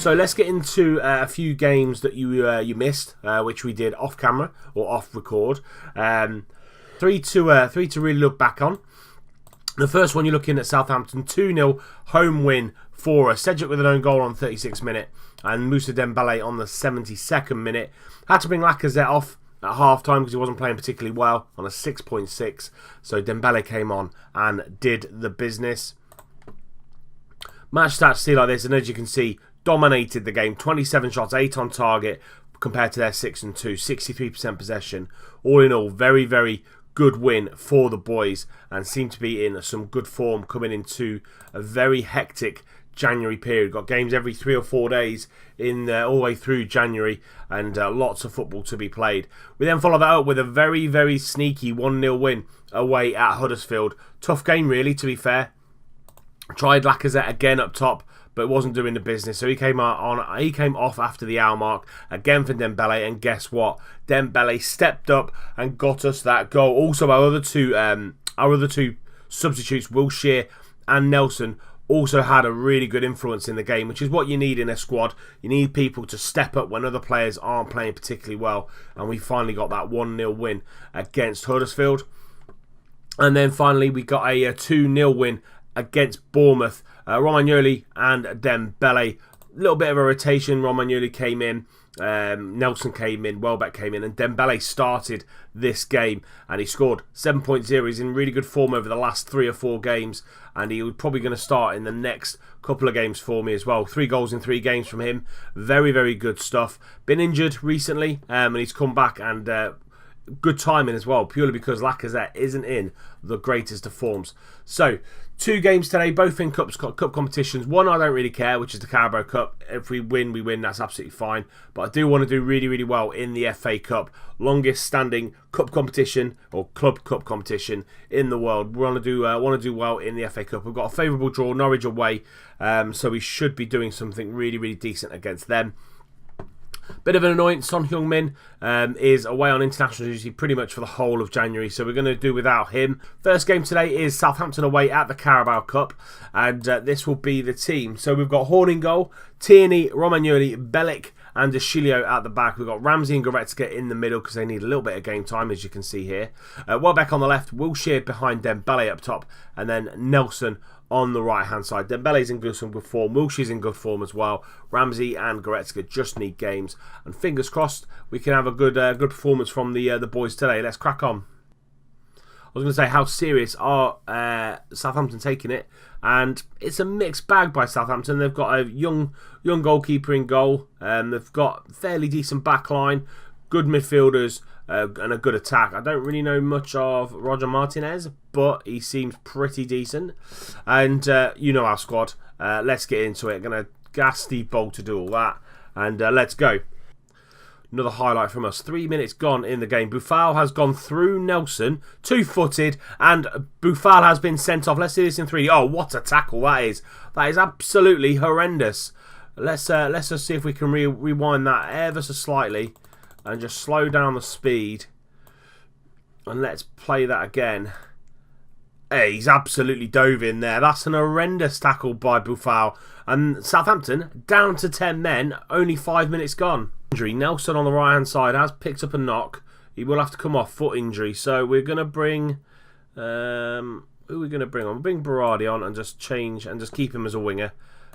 So let's get into a few games that you missed, which we did off camera or off record. Three to really look back on. The first one, you're looking at Southampton 2-0 home win for us. Cedric with an own goal on 36th minute and Moussa Dembele on the 72nd minute. Had to bring Lacazette off at half-time because he wasn't playing particularly well on a 6.6. So Dembele came on and did the business. Match stats see like this, and as you can see, dominated the game. 27 shots, 8 on target compared to their 6 and 2. 63% possession. All in all, very, very good win for the boys, and seem to be in some good form coming into a very hectic January period. Got games every 3 or 4 days in all the way through January, and lots of football to be played. We then follow that up with a very, very sneaky 1-0 win away at Huddersfield. Tough game really, to be fair. Tried Lacazette again up top, but wasn't doing the business, so he came off after the hour mark again for Dembele, and guess what? Dembele stepped up and got us that goal. Also, our other two substitutes, Wilshere and Nelson, also had a really good influence in the game, which is what you need in a squad. You need people to step up when other players aren't playing particularly well, and we finally got that 1-0 win against Huddersfield. And then finally we got a 2-0 win against Bournemouth. Romagnoli and Dembele, a little bit of a rotation. Romagnoli came in, Nelson came in, Welbeck came in, and Dembele started this game, and he scored 7.0. He's in really good form over the last 3 or 4 games, and he was probably going to start in the next couple of games for me as well. 3 goals in 3 games from him. Very, very good stuff. Been injured recently, and he's come back, and good timing as well, purely because Lacazette isn't in the greatest of forms. So 2 games today, both in cup competitions. One I don't really care, which is the Carabao Cup. If we win, we win. That's absolutely fine. But I do want to do really, really well in the FA Cup, longest standing cup competition or club cup competition in the world. We want to do well in the FA Cup. We've got a favourable draw, Norwich away, so we should be doing something really, really decent against them. Bit of an annoyance, Son Heung-min is away on international duty pretty much for the whole of January, so we're going to do without him. First game today is Southampton away at the Carabao Cup, and this will be the team. So we've got Horn in goal, Tierney, Romagnoli, Bellic and Deschilio at the back. We've got Ramsey and Goretzka in the middle because they need a little bit of game time, as you can see here. Welbeck on the left, Wilshere behind Dembele up top, and then Nelson on the right hand side. Dembele's in good form, Wilshere's in good form as well. Ramsey and Goretzka just need games, and fingers crossed we can have a good performance from the boys today. Let's crack on. I was going to say, how serious are Southampton taking it? And it's a mixed bag by Southampton. They've got a young goalkeeper in goal. They've got fairly decent back line, good midfielders, and a good attack. I don't really know much of Roger Martinez, but he seems pretty decent. And you know our squad. Let's get into it. Going to gas Steve Bold to do all that. And let's go. Another highlight from us. 3 minutes gone in the game. Boufal has gone through Nelson, 2-footed, and Boufal has been sent off. Let's see this in 3D. Oh, what a tackle that is. That is absolutely horrendous. Let's just see if we can rewind that ever so slightly and just slow down the speed. And let's play that again. Hey, he's absolutely dove in there. That's an horrendous tackle by Boufal. And Southampton down to 10 men, only 5 minutes gone. Nelson on the right hand side has picked up a knock. He will have to come off, foot injury. So we're going to bring who are we going to bring on? We'll bring Berardi on and just change and just keep him as a winger.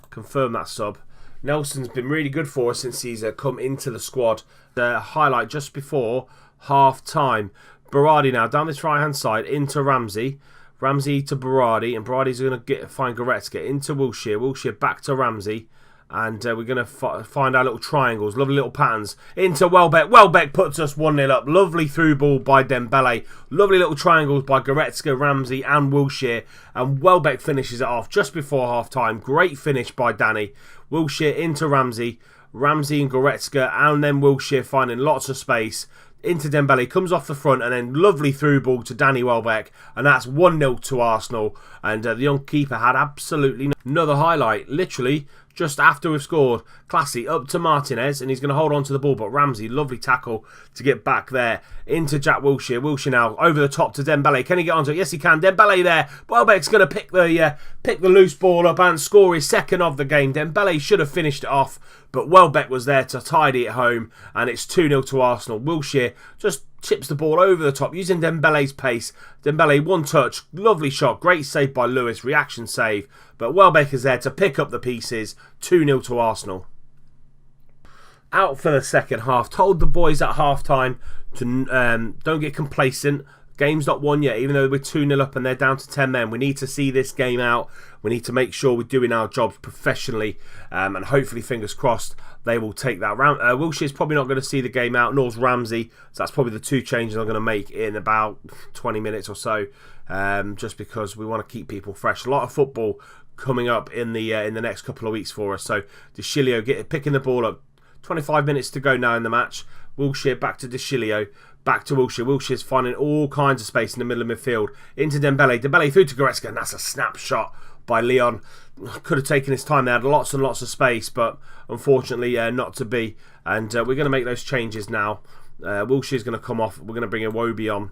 Confirm that sub. Nelson's been really good for us since he's come into the squad. The highlight just before half time. Berardi now down this right hand side into Ramsey. Ramsey to Berardi, and Berardi's going to find Goretzka into Wilshere. Wilshere back to Ramsey. And we're going to find our little triangles, lovely little patterns, into Welbeck. Welbeck puts us 1-0 up. Lovely through ball by Dembele. Lovely little triangles by Goretzka, Ramsey and Wilshere. And Welbeck finishes it off just before half-time. Great finish by Danny. Wilshere into Ramsey. Ramsey and Goretzka, and then Wilshere finding lots of space. Into Dembele, comes off the front, and then lovely through ball to Danny Welbeck, and that's 1-0 to Arsenal. And the young keeper had absolutely another highlight. Literally just after we've scored. Classy, up to Martinez, and he's going to hold on to the ball, but Ramsey, lovely tackle to get back there into Jack Wilshere. Wilshere now over the top to Dembele. Can he get onto it? Yes, he can. Dembele there. Welbeck's going to pick the loose ball up and score his second of the game. Dembele should have finished it off, but Welbeck was there to tidy it home, and it's 2-0 to Arsenal. Wilshere just chips the ball over the top using Dembele's pace. Dembele, one touch, lovely shot, great save by Lewis, reaction save, but Welbeck is there to pick up the pieces. 2-0 to Arsenal. Out for the second half. Told the boys at half time to don't get complacent. Game's not won yet, even though we're 2-0 up and they're down to 10 men. We need to see this game out. We need to make sure we're doing our jobs professionally, and hopefully, fingers crossed, they will take that round. Wilshere's probably not going to see the game out, nor's Ramsey, so that's probably the two changes I'm going to make in about 20 minutes or so, just because we want to keep people fresh. A lot of football coming up in the next couple of weeks for us. So De Chilio picking the ball up. 25 minutes to go now in the match. Wilshere back to De Chilio. Back to Wilshere. Wilshere's finding all kinds of space in the middle of midfield. Into Dembele. Dembele through to Goretzka, and that's a snapshot by Leon. Could have taken his time. They had lots and lots of space, but unfortunately not to be. And we're going to make those changes now. Wilshere's going to come off. We're going to bring Iwobi on.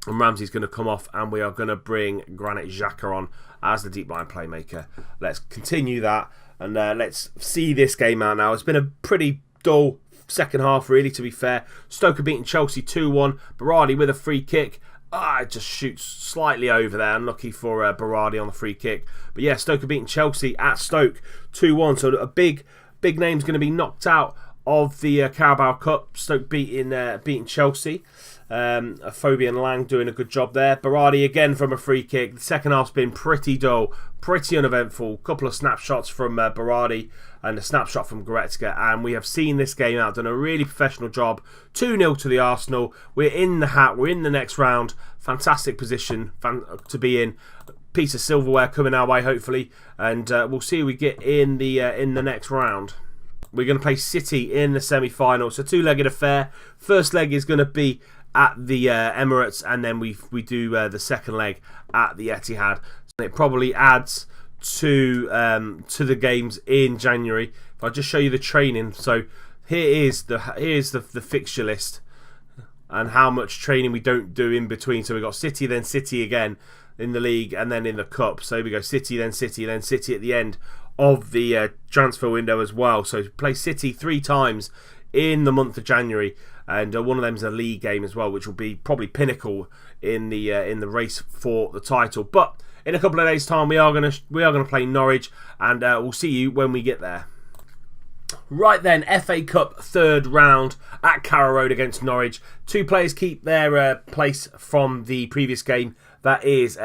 And Ramsey's going to come off, and we are going to bring Granit Xhaka on as the deep line playmaker. Let's continue that, and let's see this game out now. It's been a pretty dull second half, really, to be fair. Stoke beating Chelsea 2-1. Berardi with a free kick. It just shoots slightly over there. Unlucky for Berardi on the free kick. But yeah, Stoke beating Chelsea at Stoke 2-1. So a big name's going to be knocked out of the Carabao Cup. Stoke beating Chelsea. Fabian Lang doing a good job there. Berardi again from a free kick. The second half's been pretty dull, pretty uneventful. Couple of snapshots from Berardi and a snapshot from Goretzka, and we have seen this game out, done a really professional job. 2-0 to the Arsenal. We're in the hat, we're in the next round. Fantastic position to be in. Piece of silverware coming our way, hopefully, and we'll see who we get in the next round. We're going to play City in the semi-final. It's a two-legged affair. First leg is going to be at the Emirates, and then we do the second leg at the Etihad. So it probably adds to the games in January. If I just show you the training, so here's the fixture list and how much training we don't do in between. So we got City, then City again in the league, and then in the cup. So we go City, then City, then City at the end of the transfer window as well. So play City 3 times in the month of January, and one of them is a league game as well, which will be probably pinnacle in the race for the title. But in a couple of days' time, we are gonna play Norwich, and we'll see you when we get there. Right then, FA Cup third round at Carrow Road against Norwich. 2 players keep their place from the previous game. That is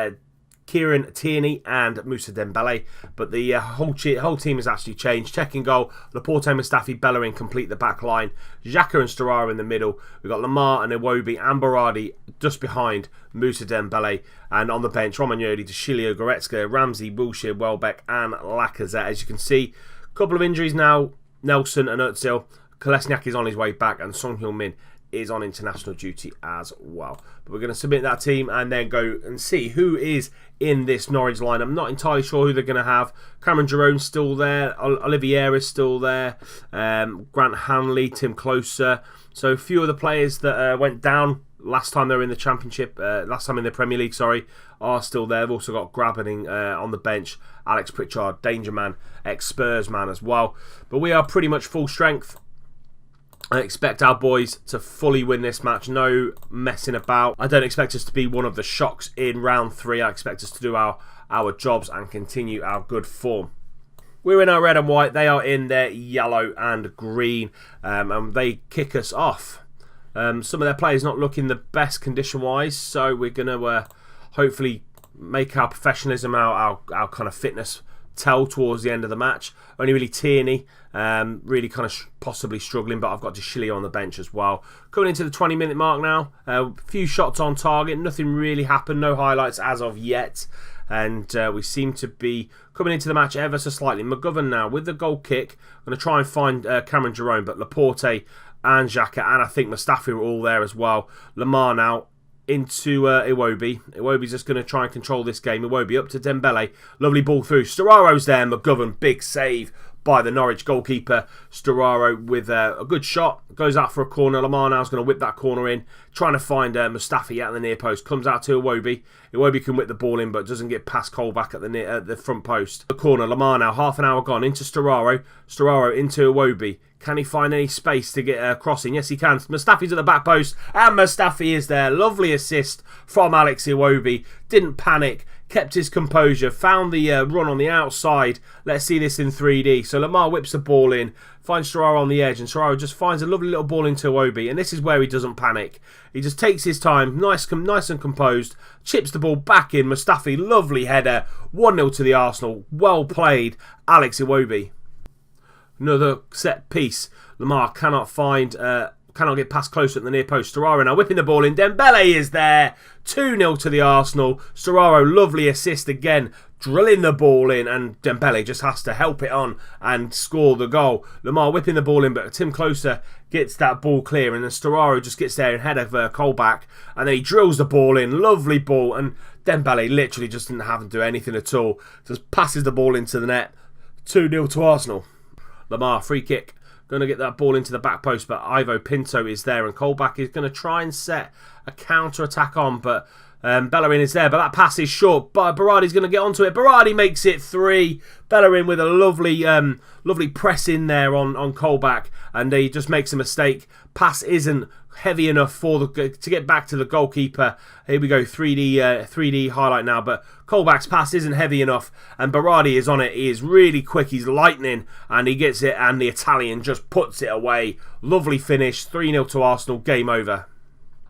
Kieran Tierney and Moussa Dembele, but the whole team has actually changed. Check in goal, Laporte, Mustafi, Bellerin complete the back line. Xhaka and Storaro in the middle. We've got Lamar and Iwobi and Berardi just behind Moussa Dembele, and on the bench Romagnoli, De Chilio, Goretzka, Ramsey, Wilshere, Welbeck and Lacazette. As you can see, a couple of injuries now. Nelson and Özil. Kolesniak is on his way back, and Son Heung-min is on international duty as well. But we're going to submit that team and then go and see who is in this Norwich line. I'm not entirely sure who they're going to have. Cameron Jerome's still there. Olivier is still there. Grant Hanley, Tim Closer. So a few of the players that went down last time they were in the Championship, last time in the Premier League, are still there. They've also got Grabbing on the bench. Alex Pritchard, Danger Man, ex-Spurs man as well. But we are pretty much full strength. I expect our boys to fully win this match. No messing about. I don't expect us to be one of the shocks in round 3. I expect us to do our jobs and continue our good form. We're in our red and white. They are in their yellow and green. And they kick us off. Some of their players not looking the best condition-wise. So we're going to hopefully make our professionalism, our kind of fitness tell towards the end of the match. Only really Tierney really kind of possibly struggling, but I've got De Chilio on the bench as well. Coming into the 20-minute mark now, a few shots on target, nothing really happened, no highlights as of yet, and we seem to be coming into the match ever so slightly. McGovern now with the goal kick. I'm going to try and find Cameron Jerome, but Laporte and Xhaka and I think Mustafi were all there as well. Lamar now into Iwobi. Iwobi's just going to try and control this game. Iwobi up to Dembele. Lovely ball through. Storaro's there. McGovern, big save by the Norwich goalkeeper. Storaro with a good shot. Goes out for a corner. Lamar now's going to whip that corner in. Trying to find Mustafi at the near post. Comes out to Iwobi. Iwobi can whip the ball in, but doesn't get past Colback at the front post. The corner. Lamar now. Half an hour gone. Into Storaro. Storaro into Iwobi. Can he find any space to get crossing? Yes, he can. Mustafi's at the back post. And Mustafi is there. Lovely assist from Alex Iwobi. Didn't panic. Kept his composure. Found the run on the outside. Let's see this in 3D. So Lamar whips the ball in. Finds Storaro on the edge. And Storaro just finds a lovely little ball into Iwobi. And this is where he doesn't panic. He just takes his time. Nice and composed. Chips the ball back in. Mustafi, lovely header. 1-0 to the Arsenal. Well played, Alex Iwobi. Another set piece. Lamar cannot get past close at the near post. Storaro now whipping the ball in. Dembele is there. 2-0 to the Arsenal. Storaro, lovely assist again. Drilling the ball in, and Dembele just has to help it on and score the goal. Lamar whipping the ball in, but Tim Closer gets that ball clear, and then Storaro just gets there and head of Colback, and then he drills the ball in. Lovely ball, and Dembele literally just didn't have to do anything at all. Just passes the ball into the net. 2-0 to Arsenal. Lamar, free kick. Going to get that ball into the back post, but Ivo Pinto is there, and Colback is going to try and set a counter-attack on, but Bellerin is there, but that pass is short. But Berardi's going to get onto it. Berardi makes it 3. Bellerin with a lovely press in there on Colback, and he just makes a mistake. Pass isn't heavy enough to get back to the goalkeeper. Here we go, 3D highlight now, but Colback's pass isn't heavy enough, and Berardi is on it. He is really quick, he's lightning, and he gets it, and the Italian just puts it away. Lovely finish, 3-0 to Arsenal, game over.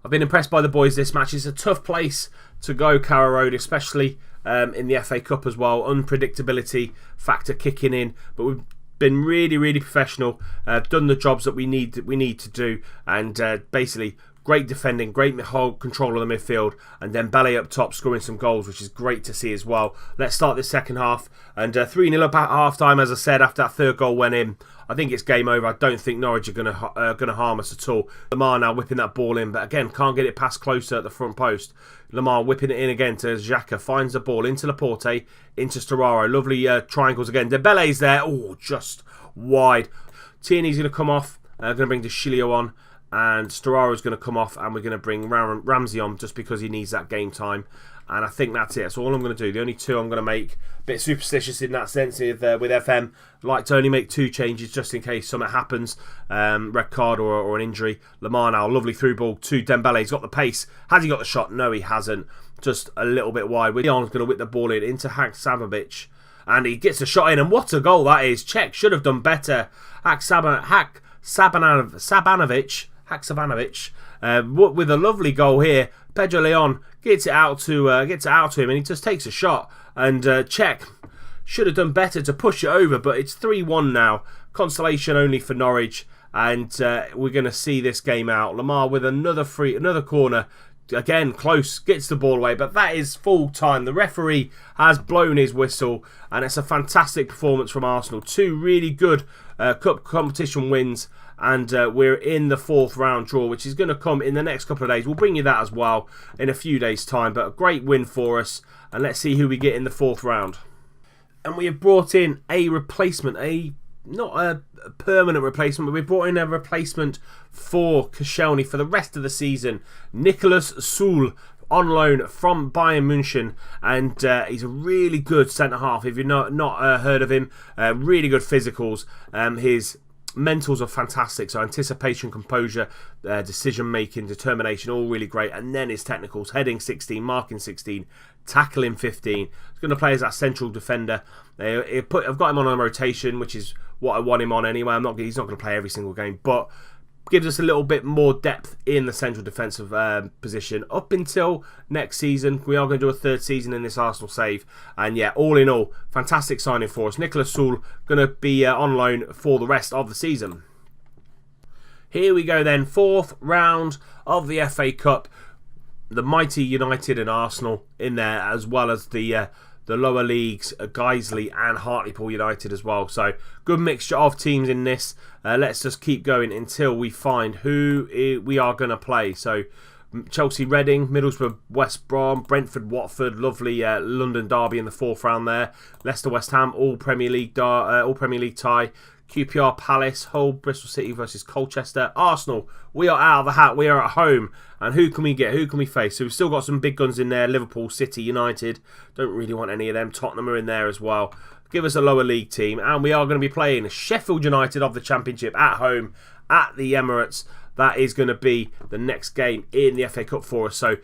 I've been impressed by the boys this match. It's a tough place to go, Carrow Road, especially in the FA Cup as well. Unpredictability factor kicking in, but we've been really professional, done the jobs that we need to do, and basically great defending, great control of the midfield, and then Dembele up top scoring some goals, which is great to see as well. Let's start this second half, and 3-0 up at half time, as I said, after that third goal went in. I think it's game over. I don't think Norwich are going to harm us at all. Lamar now whipping that ball in, but again can't get it past Closer at the front post. Lamar whipping it in again to Xhaka, finds the ball into Laporte, into Storaro. Lovely triangles again. Dembele's there. Oh, just wide. Tierney's going to come off. Going to bring DeShilio on, and Storaro's going to come off, and we're going to bring Ramsey on just because he needs that game time. And I think that's it. That's all I'm going to do. The only two I'm going to make. A bit superstitious in that sense with FM. Like to only make 2 changes just in case something happens. Red card or an injury. Lamar now, lovely through ball to Dembele. He's got the pace. Has he got the shot? No, he hasn't. Just a little bit wide. Leon's going to whip the ball in into Haksabanovic. And he gets a shot in. And what a goal that is. Czech should have done better. Haksabanovic. With a lovely goal here. Pedro Leon gets it out to him, and he just takes a shot. And Czech should have done better to push it over, but it's 3-1 now. Consolation only for Norwich, and we're going to see this game out. Lamar with another corner. Again, close, gets the ball away, but that is full time. The referee has blown his whistle, and it's a fantastic performance from Arsenal. 2 really good cup competition wins, and we're in the 4th round draw, which is going to come in the next couple of days. We'll bring you that as well in a few days' time, but a great win for us, and let's see who we get in the 4th round. And we have brought in a replacement, not a permanent replacement, but we brought in a replacement for Koscielny for the rest of the season. Nicolas Soul, on loan from Bayern München, and he's a really good centre-half. If you've not heard of him, really good physicals. His mentals are fantastic, so anticipation, composure, decision making, determination, all really great. And then his technicals, heading 16, marking 16, tackling 15. He's going to play as that central defender. I've got him on a rotation, which is what I want him on anyway. He's not going to play every single game, but gives us a little bit more depth in the central defensive position up until next season. We are going to do a 3rd season in this Arsenal save, and yeah, all in all, fantastic signing for us. Nicolas Soul going to be on loan for the rest of the season. Here we go then, 4th round of the FA Cup. The mighty United and Arsenal in there, as well as the lower leagues, Guiseley and Hartlepool United as well. So good mixture of teams in this. Let's just keep going until we find who we are going to play. So Chelsea, Reading, Middlesbrough, West Brom, Brentford, Watford, lovely London derby in the 4th round there. Leicester, West Ham, all Premier League tie. QPR, Palace, Hull, Bristol City versus Colchester. Arsenal, we are out of the hat. We are at home. And who can we get? Who can we face? So we've still got some big guns in there. Liverpool, City, United. Don't really want any of them. Tottenham are in there as well. Give us a lower league team. And we are going to be playing Sheffield United of the Championship at home at the Emirates. That is going to be the next game in the FA Cup for us. So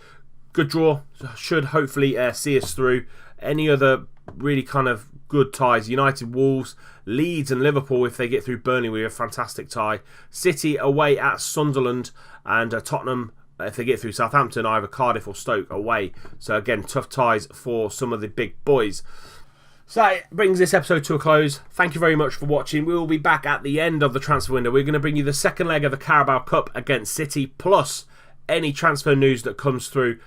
good draw. Should hopefully see us through. Any other really kind of good ties? United, Wolves, Leeds and Liverpool, if they get through Burnley, we have a fantastic tie. City away at Sunderland, and Tottenham, if they get through Southampton, either Cardiff or Stoke away. So again, tough ties for some of the big boys. So that brings this episode to a close. Thank you very much for watching. We will be back at the end of the transfer window. We're going to bring you the second leg of the Carabao Cup against City, plus any transfer news that comes through,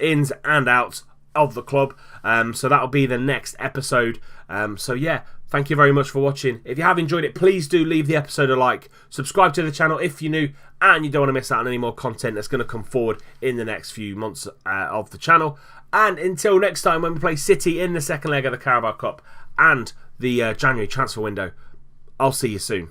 ins and outs of the club. So that'll be the next episode. So yeah, thank you very much for watching. If you have enjoyed it, please do leave the episode a like. Subscribe to the channel if you're new and you don't want to miss out on any more content that's going to come forward in the next few months of the channel. And until next time when we play City in the second leg of the Carabao Cup and the January transfer window, I'll see you soon.